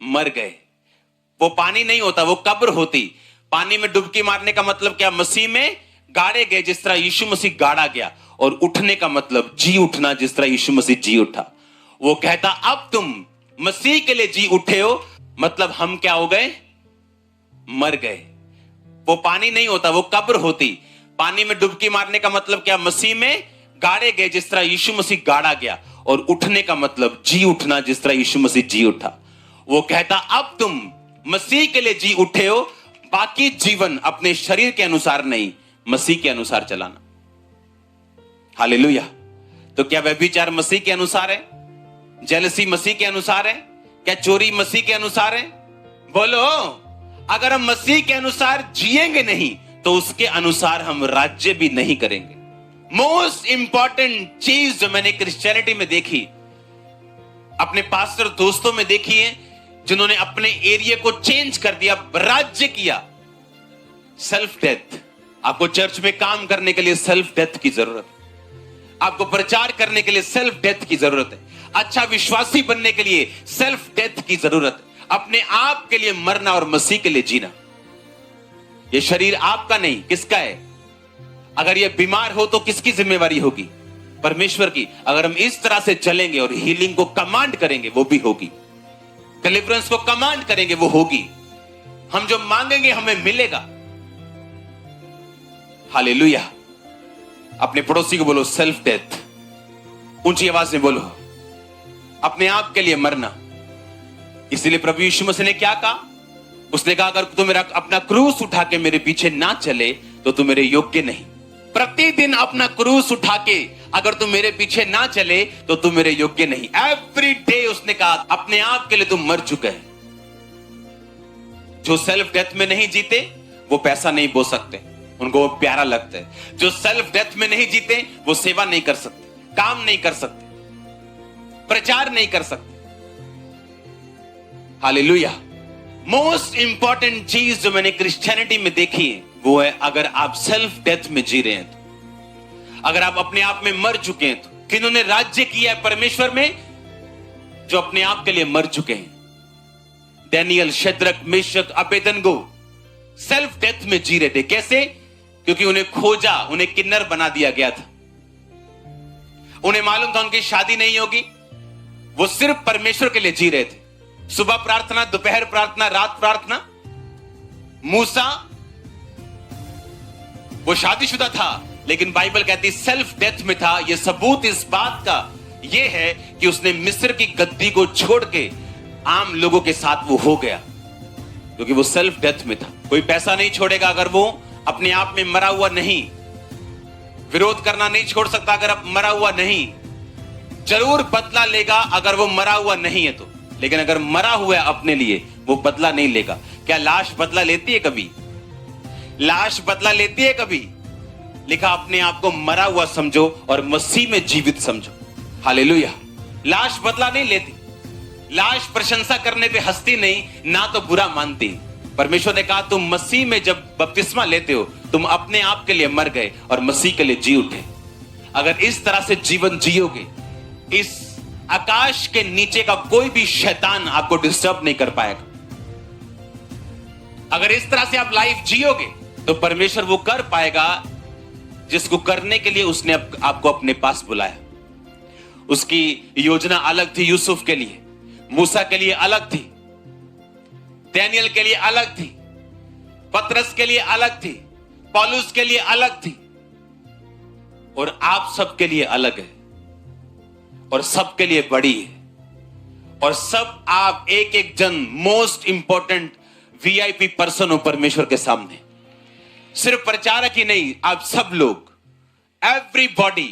मर गए। वो पानी नहीं होता, वो कब्र होती। पानी में डुबकी मारने का मतलब क्या? मसीह में गाड़े गए, जिस तरह यीशु मसीह गाड़ा गया। और उठने का मतलब जी उठना, जिस तरह यीशु मसीह जी उठा। वो कहता अब तुम मसीह के लिए जी उठे हो, मतलब हम क्या हो गए? मर गए। वो पानी नहीं होता, वो कब्र होती। पानी में डुबकी मारने का मतलब क्या? मसीह में गाड़े गए, जिस तरह यीशु मसीह गाड़ा गया। और उठने का मतलब जी उठना, जिस तरह यीशु मसीह जी उठा। वो कहता अब तुम मसीह के लिए जी उठे हो, बाकी जीवन अपने शरीर के अनुसार नहीं, मसीह के अनुसार चलाना। हालेलुया। तो क्या व्यभिचार मसीह के अनुसार है? जेलसी मसीह के अनुसार है? क्या चोरी मसीह के अनुसार है? बोलो। अगर हम मसीह के अनुसार जिएंगे नहीं तो उसके अनुसार हम राज्य भी नहीं करेंगे। मोस्ट इंपॉर्टेंट चीज जो मैंने क्रिश्चियनिटी में देखी, अपने पास्टर दोस्तों में देखी है, जिन्होंने अपने एरिया को चेंज कर दिया, राज्य किया, सेल्फ डेथ। आपको चर्च में काम करने के लिए सेल्फ डेथ की जरूरत है। आपको प्रचार करने के लिए सेल्फ डेथ की जरूरत है। अच्छा विश्वासी बनने के लिए सेल्फ डेथ की जरूरत है। अपने आप के लिए मरना और मसीह के लिए जीना। यह शरीर आपका नहीं, किसका है? अगर यह बीमार हो तो किसकी जिम्मेवारी होगी? परमेश्वर की। अगर हम इस तरह से चलेंगे और हीलिंग को कमांड करेंगे, वो भी होगी। डिलीवरेंस को कमांड करेंगे, वो होगी। हम जो मांगेंगे हमें मिलेगा। हालेलुया। अपने पड़ोसी को बोलो सेल्फ डेथ, ऊंची आवाज में बोलो, अपने आप के लिए मरना। इसलिए प्रभु यीशु मसीह ने क्या कहा? उसने कहा अगर तू मेरा अपना क्रूस उठा के मेरे पीछे ना चले तो तू मेरे योग्य नहीं। प्रतिदिन अपना क्रूस उठा के अगर तू मेरे पीछे ना चले तो तू मेरे योग्य नहीं। एवरी डे उसने कहा अपने आप के लिए तुम मर चुके हैं। जो सेल्फ डेथ में नहीं जीते वो पैसा नहीं बो सकते, उनको वो प्यारा लगता है। जो सेल्फ डेथ में नहीं जीते वो सेवा नहीं कर सकते, काम नहीं कर सकते, प्रचार नहीं कर सकते। हालेलुया। मोस्ट इंपॉर्टेंट चीज जो मैंने क्रिश्चियनिटी में देखी है वो है अगर आप सेल्फ डेथ में जी रहे हैं तो, अगर आप अपने आप में मर चुके हैं तो। किन्होंने राज्य किया है परमेश्वर में? जो अपने आप के लिए मर चुके हैं। Daniel, Shadrach, Meshach, Abednego self death में जी रहे थे। कैसे? क्योंकि उन्हें खोजा, उन्हें किन्नर बना दिया गया था। उन्हें मालूम था उनकी शादी नहीं होगी। वो सिर्फ परमेश्वर के लिए जी रहे थे। सुबह प्रार्थना, दोपहर प्रार्थना, रात प्रार्थना। मूसा वो शादीशुदा था लेकिन बाइबल कहती सेल्फ डेथ में था। यह सबूत इस बात का यह है कि उसने मिस्र की गद्दी को छोड़ के आम लोगों के साथ वो हो गया, क्योंकि वो सेल्फ डेथ में था। कोई पैसा नहीं छोड़ेगा अगर वो अपने आप में मरा हुआ नहीं। विरोध करना नहीं छोड़ सकता अगर अब मरा हुआ नहीं। जरूर बदला लेगा अगर वो मरा हुआ नहीं है तो, लेकिन अगर मरा हुआ है अपने लिए वो बदला नहीं लेगा। क्या लाश बदला लेती है कभी? लाश बदला लेती है कभी? लिखा अपने आप को मरा हुआ समझो और मसीह में जीवित समझो। हालेलुया। लाश बदला नहीं लेती। लाश प्रशंसा करने पे हंसती नहीं, ना तो बुरा मानती। परमेश्वर ने कहा तुम मसीह में जब बपतिस्मा लेते हो तुम अपने आप के लिए मर गए और मसीह के लिए जी उठे। अगर इस तरह से जीवन जियोगे, इस आकाश के नीचे का कोई भी शैतान आपको डिस्टर्ब नहीं कर पाएगा। अगर इस तरह से आप लाइफ जियोगे तो परमेश्वर वो कर पाएगा जिसको करने के लिए उसने आपको अपने पास बुलाया। उसकी योजना अलग थी यूसुफ के लिए, मूसा के लिए अलग थी, डैनियल के लिए अलग थी, पतरस के लिए अलग थी, पौलुस के लिए अलग थी, और आप सबके लिए अलग है और सबके लिए बड़ी है। और सब आप एक एक जन मोस्ट इंपॉर्टेंट वीआईपी पर्सन हो परमेश्वर के सामने। सिर्फ प्रचारक ही नहीं, आप सब लोग, एवरीबॉडी